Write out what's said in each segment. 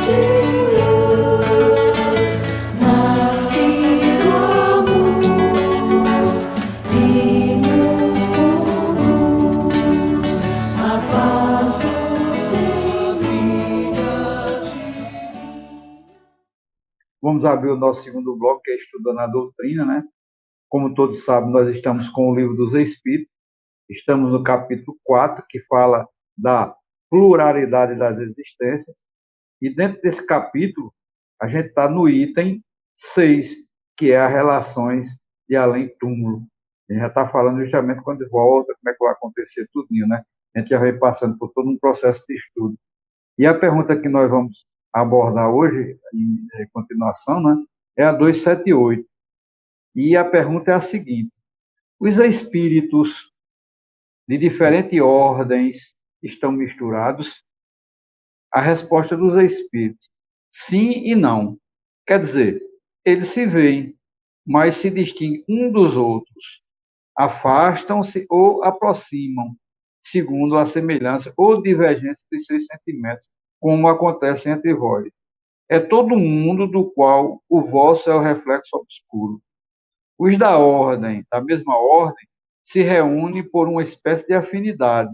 de luz, nasce do amor e nos conduz a paz doce vida divina. Vamos abrir o nosso segundo bloco, que é Estudando a Doutrina, né? Como todos sabem, nós estamos com o Livro dos Espíritos, estamos no capítulo 4, que fala da pluralidade das existências, e dentro desse capítulo, a gente está no item 6, que é as relações de além-túmulo. A gente já está falando justamente quando volta, como é que vai acontecer tudinho, né? A gente já vem passando por todo um processo de estudo. E a pergunta que nós vamos abordar hoje, em continuação, né, é a 278. E a pergunta é a seguinte: os espíritos de diferentes ordens estão misturados? A resposta dos espíritos: sim e não. Quer dizer, eles se veem, mas se distinguem um dos outros, afastam-se ou aproximam, segundo a semelhança ou divergência dos seus sentimentos, como acontece entre vós. É todo mundo do qual o vosso é o reflexo obscuro. Os da mesma ordem, se reúnem por uma espécie de afinidade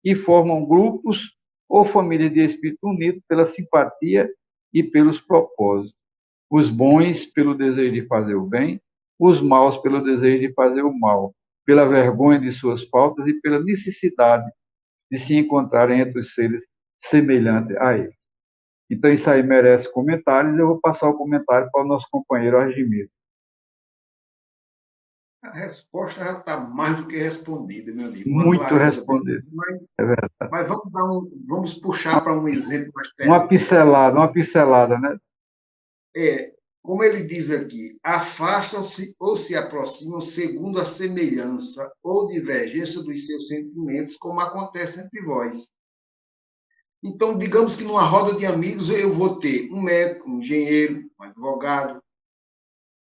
e formam grupos ou famílias de espírito unidos pela simpatia e pelos propósitos. Os bons pelo desejo de fazer o bem, os maus pelo desejo de fazer o mal, pela vergonha de suas faltas e pela necessidade de se encontrarem entre os seres semelhantes a eles. Então, isso aí merece comentários. Eu vou passar o comentário para o nosso companheiro Argimiro. A resposta já está mais do que respondida, meu amigo. Muito respondido. É verdade. Mas vamos puxar para um exemplo mais perto. Uma pincelada, né? Como ele diz aqui, afastam-se ou se aproximam segundo a semelhança ou divergência dos seus sentimentos, como acontece entre vós. Então, digamos que numa roda de amigos eu vou ter um médico, um engenheiro, um advogado,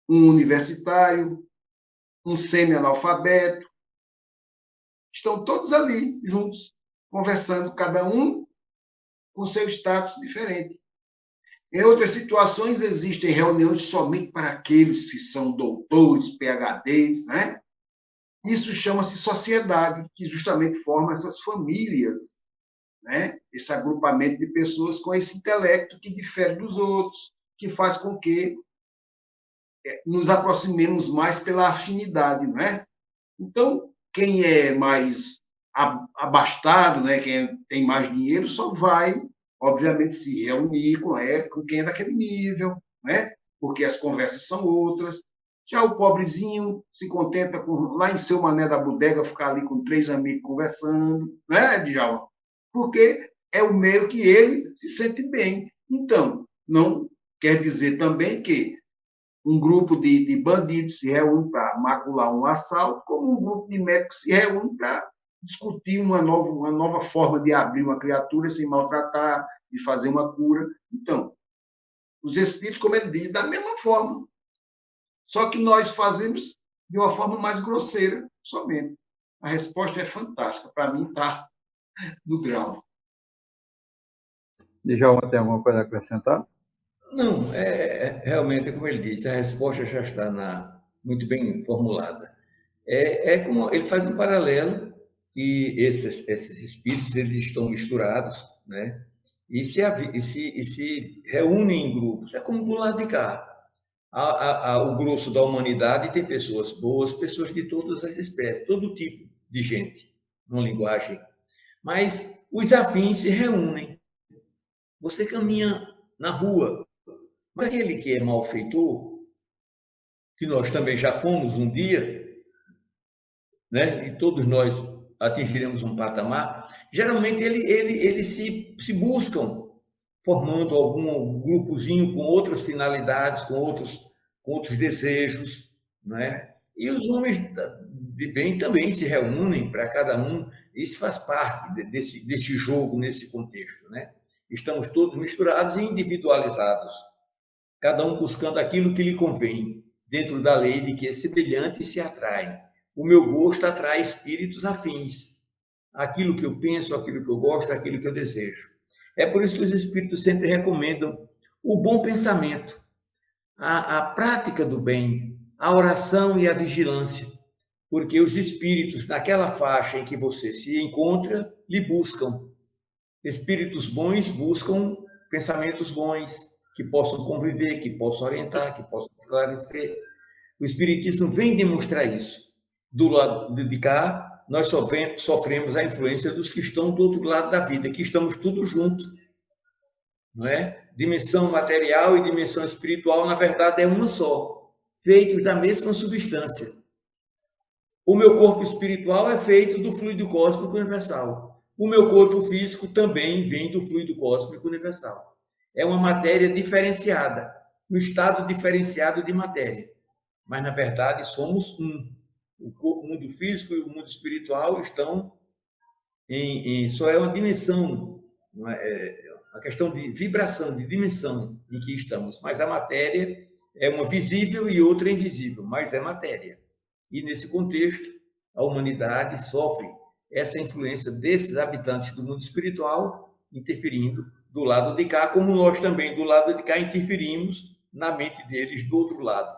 um universitário, um semi-analfabeto. Estão todos ali, juntos, conversando, cada um com seu status diferente. Em outras situações, existem reuniões somente para aqueles que são doutores, PhDs, né? Isso chama-se sociedade, que justamente forma essas famílias, né? Esse agrupamento de pessoas com esse intelecto que difere dos outros, que faz com que nos aproximemos mais pela afinidade, não é? Então, quem é mais abastado, né, quem tem mais dinheiro, só vai, obviamente, se reunir com quem é daquele nível, né? Porque as conversas são outras. Já o pobrezinho se contenta com, lá em seu Mané da Bodega, ficar ali com 3 amigos conversando, né, Djalma? Porque é o meio que ele se sente bem. Então, não quer dizer também que um grupo de bandidos se reúne para macular um assalto, como um grupo de médicos se reúne para discutir uma nova forma de abrir uma criatura sem maltratar, de fazer uma cura. Então, os espíritos, como ele diz, da mesma forma. Só que nós fazemos de uma forma mais grosseira somente. A resposta é fantástica. Para mim, está do grau. Djalma, tem alguma coisa a acrescentar? Não, realmente, como ele disse, a resposta já está muito bem formulada. É como ele faz um paralelo que esses espíritos eles estão misturados, né? E se reúnem em grupos. É como do lado de cá. O grosso da humanidade tem pessoas boas, pessoas de todas as espécies, todo tipo de gente, numa linguagem. Mas os afins se reúnem. Você caminha na rua, mas aquele que é malfeitor, que nós também já fomos um dia, né? E todos nós atingiremos um patamar, geralmente eles se buscam, formando algum grupozinho com outras finalidades, com outros desejos, né? E os homens de bem também se reúnem para cada um, isso faz parte desse jogo, nesse contexto, né? Estamos todos misturados e individualizados, cada um buscando aquilo que lhe convém, dentro da lei de que é semelhante e se atrai. O meu gosto atrai espíritos afins. Aquilo que eu penso, aquilo que eu gosto, aquilo que eu desejo. É por isso que os espíritos sempre recomendam o bom pensamento, a prática do bem, a oração e a vigilância, porque os espíritos, naquela faixa em que você se encontra, lhe buscam. Espíritos bons buscam pensamentos bons, que possam conviver, que possam orientar, que possam esclarecer. O Espiritismo vem demonstrar isso. Do lado de cá, nós sofremos a influência dos que estão do outro lado da vida, que estamos todos juntos, não é? Dimensão material e dimensão espiritual, na verdade, é uma só, feitos da mesma substância. O meu corpo espiritual é feito do fluido cósmico universal. O meu corpo físico também vem do fluido cósmico universal. É uma matéria diferenciada, no estado diferenciado de matéria. Mas, na verdade, somos um. O mundo físico e o mundo espiritual estão só é uma dimensão, uma questão de vibração, de dimensão em que estamos. Mas a matéria é uma visível e outra invisível, mas é matéria. E, nesse contexto, a humanidade sofre essa influência desses habitantes do mundo espiritual interferindo do lado de cá, como nós também, do lado de cá, interferimos na mente deles do outro lado.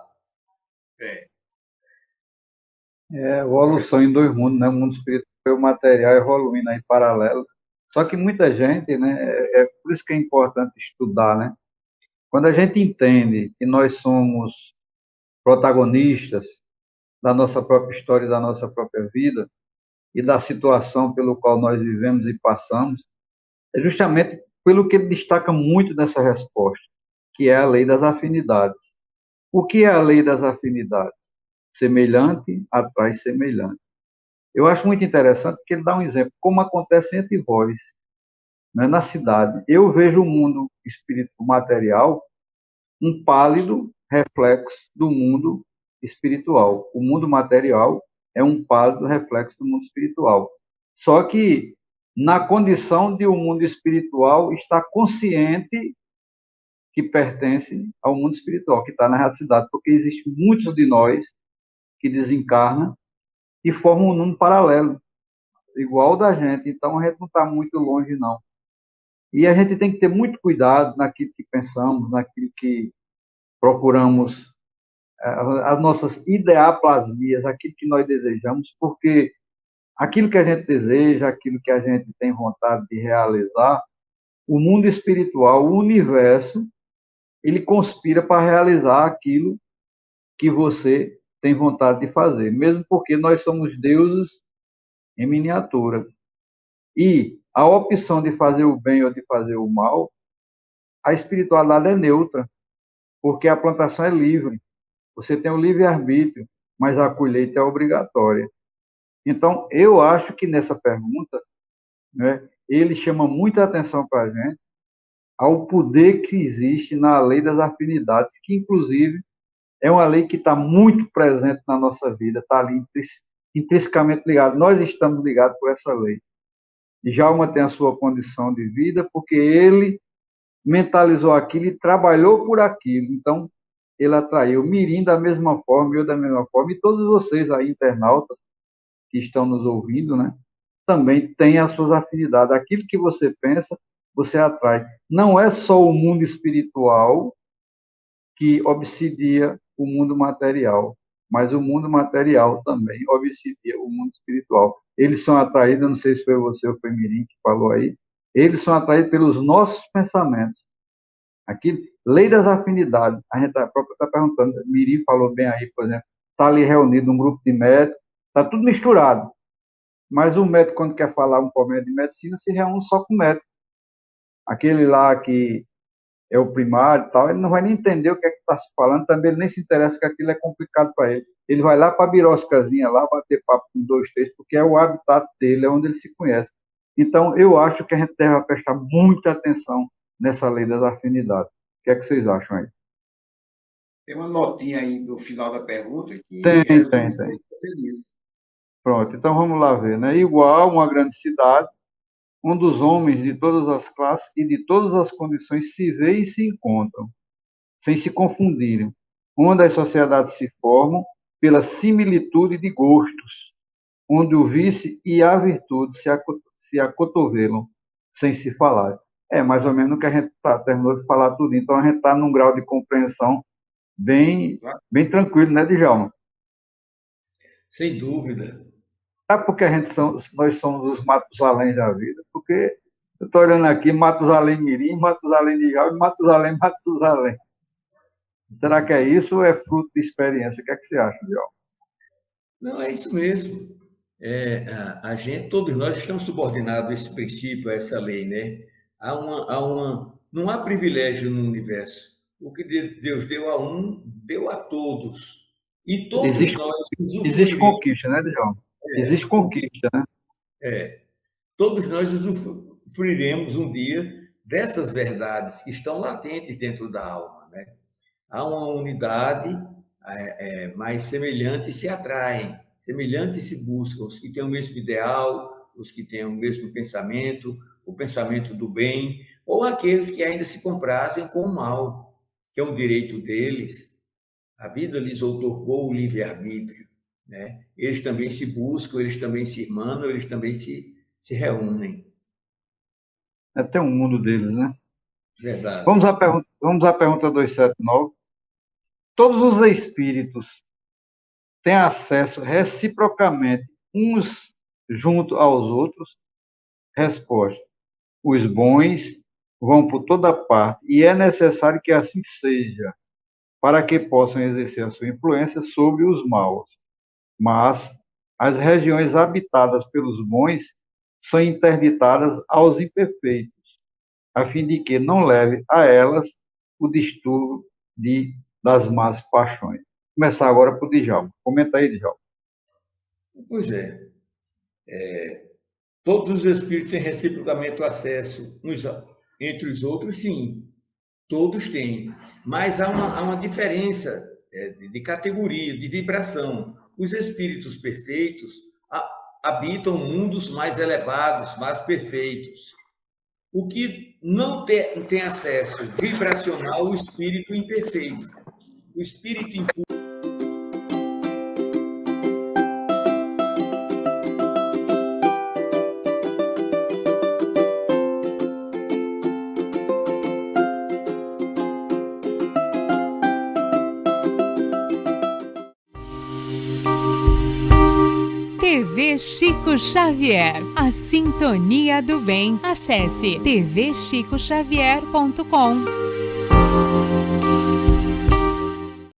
É evolução em dois mundos, né? O mundo espiritual e o material evoluindo aí em paralelo. Só que muita gente, né? É por isso que é importante estudar, né? Quando a gente entende que nós somos protagonistas da nossa própria história e da nossa própria vida e da situação pelo qual nós vivemos e passamos, é justamente pelo que ele destaca muito nessa resposta, que é a lei das afinidades. O que é a lei das afinidades? Semelhante atrai semelhante. Eu acho muito interessante que ele dá um exemplo, como acontece entre vós, né, na cidade. Eu vejo o mundo espírito material um pálido reflexo do mundo espiritual. O mundo material é um pálido reflexo do mundo espiritual. Só que na condição de o mundo espiritual estar consciente que pertence ao mundo espiritual, que está na realidade, porque existe muitos de nós que desencarnam e formam um mundo paralelo, igual da gente. Então a gente não está muito longe, não. E a gente tem que ter muito cuidado naquilo que pensamos, naquilo que procuramos, as nossas ideaplasmias, aquilo que nós desejamos, porque aquilo que a gente deseja, aquilo que a gente tem vontade de realizar, o mundo espiritual, o universo, ele conspira para realizar aquilo que você tem vontade de fazer, mesmo porque nós somos deuses em miniatura. E a opção de fazer o bem ou de fazer o mal, a espiritualidade é neutra, porque a plantação é livre. Você tem o livre-arbítrio, mas a colheita é obrigatória. Então, eu acho que nessa pergunta, né, ele chama muita atenção para a gente ao poder que existe na lei das afinidades, que, inclusive, é uma lei que está muito presente na nossa vida, está ali intrinsecamente ligado. Nós estamos ligados por essa lei. E Djalma tem a sua condição de vida porque ele mentalizou aquilo e trabalhou por aquilo. Então, ele atraiu Mirim da mesma forma, eu da mesma forma, e todos vocês aí, internautas, que estão nos ouvindo, né, também têm as suas afinidades. Aquilo que você pensa, você atrai. Não é só o mundo espiritual que obsidia o mundo material, mas o mundo material também obsidia o mundo espiritual. Eles são atraídos, não sei se foi você ou foi Mirim que falou aí, eles são atraídos pelos nossos pensamentos. Aqui, lei das afinidades, a gente próprio está perguntando, Mirim falou bem aí, por exemplo, está ali reunido um grupo de médicos, está tudo misturado, mas o médico, quando quer falar um problema de medicina, se reúne só com o médico. Aquele lá que é o primário e tal, ele não vai nem entender o que é que está se falando, também ele nem se interessa que aquilo é complicado para ele. Ele vai lá para a biroscazinha, lá bater papo com dois, três, porque é o habitat dele, é onde ele se conhece. Então, eu acho que a gente deve prestar muita atenção nessa lei das afinidades. O que é que vocês acham aí? Tem uma notinha aí no final da pergunta que Tem. você disse. Pronto, então vamos lá ver, né? Igual uma grande cidade, onde os homens de todas as classes e de todas as condições se veem e se encontram, sem se confundirem, onde as sociedades se formam pela similitude de gostos, onde o vício e a virtude se acotovelam, sem se falar. É mais ou menos o que a gente terminou de falar tudo. Então, a gente está num grau de compreensão bem, bem tranquilo, né, Djalma? Sem dúvida. Sabe por que nós somos os Matusalém da vida? Porque eu estou olhando aqui, Matusalém Mirim, Matusalém Djalma e Matusalém Matusalém. Será que é isso ou é fruto de experiência? O que é que você acha, Djalma? Não, é isso mesmo. A gente, todos nós estamos subordinados a esse princípio, a essa lei, né? Não há privilégio no universo. O que Deus deu a um, deu a todos. E todos Existe, nós existe usufruiremos. conquista, né, Djalma? Existe conquista, né? Todos nós usufruiremos um dia dessas verdades que estão latentes dentro da alma, né? Há uma unidade, mas semelhantes se atraem, semelhantes se buscam, os que têm o mesmo ideal, os que têm o mesmo pensamento, o pensamento do bem, ou aqueles que ainda se comprazem com o mal, que é um direito deles. A vida lhes outorgou o livre-arbítrio, né? Eles também se buscam, eles também se irmanam, eles também se reúnem. É ter um mundo deles, né? Verdade. Vamos à pergunta 279. Todos os espíritos têm acesso reciprocamente uns junto aos outros? Resposta: os bons vão por toda parte e é necessário que assim seja, para que possam exercer a sua influência sobre os maus. Mas as regiões habitadas pelos bons são interditadas aos imperfeitos, a fim de que não leve a elas o distúrbio das más paixões. Vou começar agora por Djalma. Comenta aí, Djalma. Pois é. Todos os espíritos têm reciprocamente acesso entre os outros, sim. Todos têm. Mas há uma diferença de categoria, de vibração. Os espíritos perfeitos habitam mundos mais elevados, mais perfeitos. O que não tem acesso vibracional, o espírito imperfeito. O espírito impuro. TV Chico Xavier, a sintonia do bem. Acesse tvchicoxavier.com.